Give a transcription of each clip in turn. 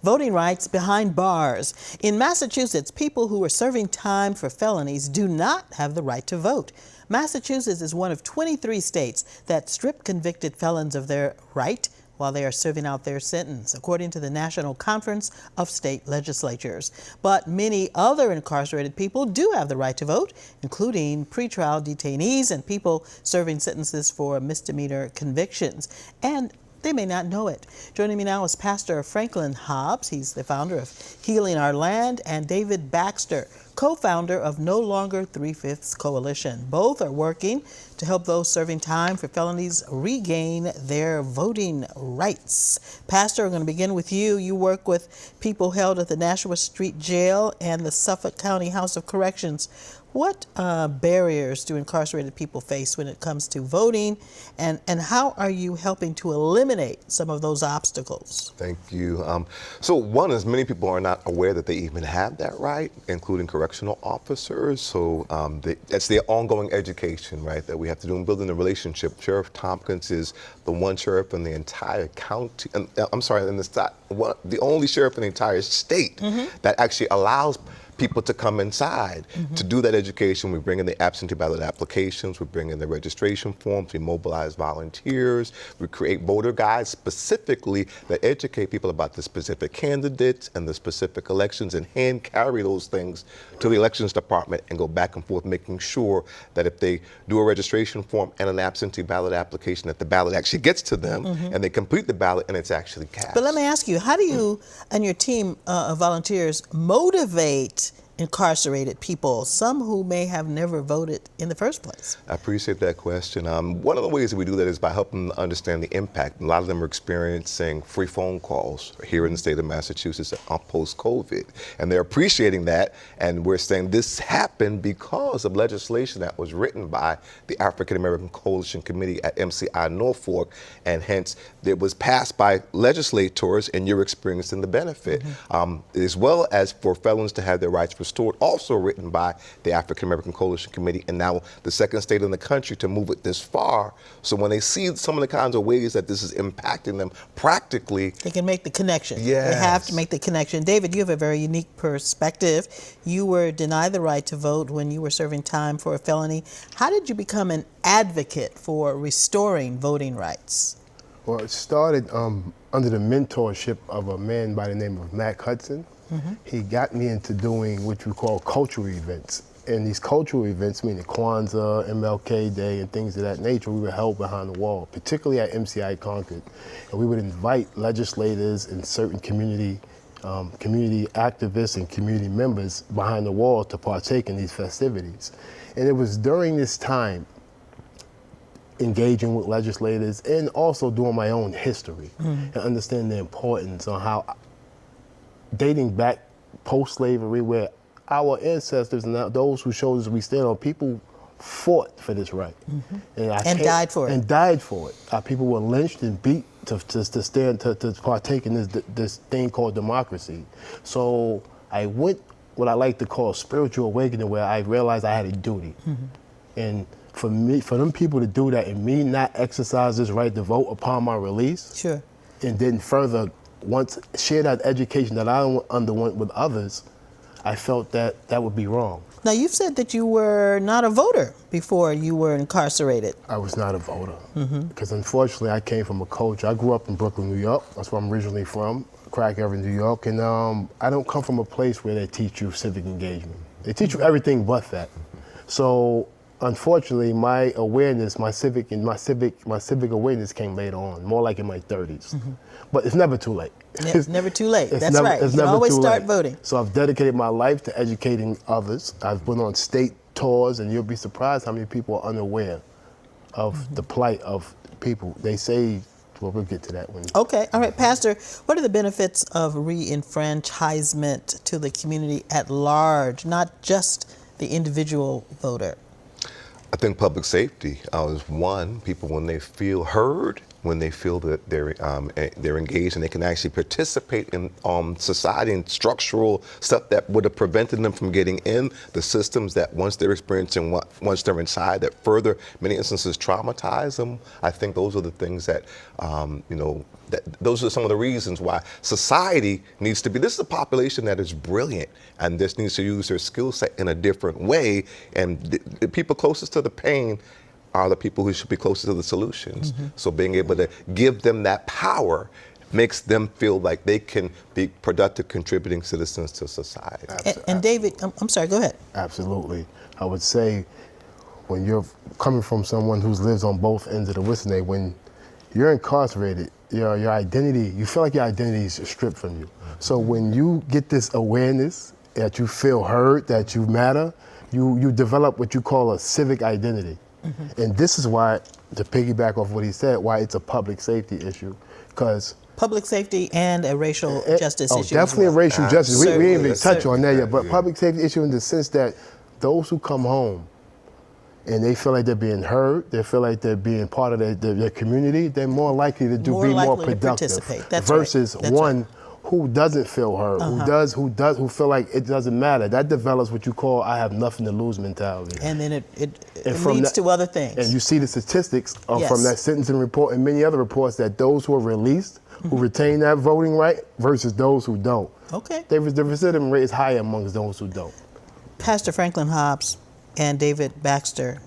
Voting rights behind bars. In Massachusetts, people who are serving time for felonies do not have the right to vote. Massachusetts is one of 23 states that strip convicted felons of their right while they are serving out their sentence, according to the National Conference of State Legislatures. But many other incarcerated people do have the right to vote, including pretrial detainees and people serving sentences for misdemeanor convictions. And they may not know it. Joining me now is Pastor Franklin Hobbs. He's the founder of Healing Our Land, and David Baxter, co-founder of No Longer 3/5 Coalition. Both are working to help those serving time for felonies regain their voting rights. Pastor, I'm going to begin with you. You work with people held at the Nashua Street Jail and the Suffolk County House of Corrections. What barriers do incarcerated people face when it comes to voting, and how are you helping to eliminate some of those obstacles? Thank you. So one is many people are not aware that they even have that right, including correctional officers. So that's their ongoing education, right, that we have to do in building a relationship. Sheriff Tompkins is the one sheriff in the entire county, the only sheriff in the entire state that actually allows people to come inside to do that education. We bring in the absentee ballot applications, we bring in the registration forms, we mobilize volunteers, we create voter guides specifically that educate people about the specific candidates and the specific elections, and hand carry those things to the elections department and go back and forth, making sure that if they do a registration form and an absentee ballot application, that the ballot actually gets to them and they complete the ballot and it's actually cast. But let me ask you, how do you and your team of volunteers motivate incarcerated people, some who may have never voted in the first place? I appreciate that question. One of the ways that we do that is by helping them understand the impact. A lot of them are experiencing free phone calls here in the state of Massachusetts post-COVID, and they're appreciating that, and we're saying this happened because of legislation that was written by the African American Coalition Committee at MCI Norfolk, and hence it was passed by legislators, and you're experiencing the benefit, as well as for felons to have their rights restored, also written by the African American Coalition Committee, and now the second state in the country to move it this far. So when they see some of the kinds of ways that this is impacting them practically, they can make the connection. Yes. They have to make the connection. David, you have a very unique perspective. You were denied the right to vote when you were serving time for a felony. How did you become an advocate for restoring voting rights? Well, it started under the mentorship of a man by the name of Mac Hudson. He got me into doing what we call cultural events. And these cultural events, meaning Kwanzaa, MLK Day, and things of that nature, we were held behind the wall, particularly at MCI Concord. And we would invite legislators and certain community activists and community members behind the wall to partake in these festivities. And it was during this time, engaging with legislators and also doing my own history and understanding the importance on how, dating back post-slavery, where our ancestors and those who showed us we stand on, people fought for this right. And died for it. And died for it. Our people were lynched and beat to partake in this thing called democracy. So I went what I like to call spiritual awakening, where I realized I had a duty. And for them people to do that and me not exercise this right to vote upon my release, and then further once share that education that I underwent with others, I felt that that would be wrong. Now, you've said that you were not a voter before you were incarcerated. I was not a voter because unfortunately I came from a culture. I grew up in Brooklyn, New York. That's where I'm originally from, Crack River, New York. And I don't come from a place where they teach you civic engagement. They teach you everything but that. So unfortunately, my awareness, my civic awareness came later on, more like in my 30s. But it's never too late. It's never too late. That's right. You can always start voting. So I've dedicated my life to educating others. I've been on state tours, and you'll be surprised how many people are unaware of the plight of people. They say, well, we'll get to that one. Okay. All right, Pastor, what are the benefits of re-enfranchisement to the community at large, not just the individual voter? I think public safety is one. People, when they feel heard when they feel that they're engaged and they can actually participate in society and structural stuff that would have prevented them from getting in the systems that once they're experiencing, once they're inside, that further, many instances, traumatize them. I think those are the things that, those are some of the reasons why society needs to be, this is a population that is brilliant and this needs to use their skill set in a different way. And the people closest to the pain are the people who should be closest to the solutions. So being able to give them that power makes them feel like they can be productive, contributing citizens to society. And David, I'm sorry, go ahead. Absolutely. I would say when you're coming from someone who lives on both ends of the Whistler, when you're incarcerated, your identity, you feel like your identity is stripped from you. So when you get this awareness that you feel heard, that you matter, you develop what you call a civic identity. And this is why, to piggyback off what he said, why it's a public safety issue, because Public safety and a racial justice issue. definitely as well. a racial justice. We didn't even touch on that Certainly. yet, but public safety issue in the sense that those who come home and they feel like they're being heard, they feel like they're being part of their community, they're more likely to be more productive participate. That's versus right. That's one right. who doesn't feel heard, who feel like it doesn't matter. That develops what you call "I have nothing to lose" mentality. And then it from leads that- to other things. And you see the statistics Yes. from that sentencing report and many other reports that those who are released, who retain that voting right, versus those who don't. Okay. The recidivism rate is higher amongst those who don't. Pastor Franklin Hobbs and David Baxter,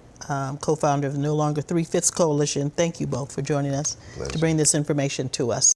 co-founder of the No Longer 3/5 Coalition, thank you both for joining us to bring this information to us.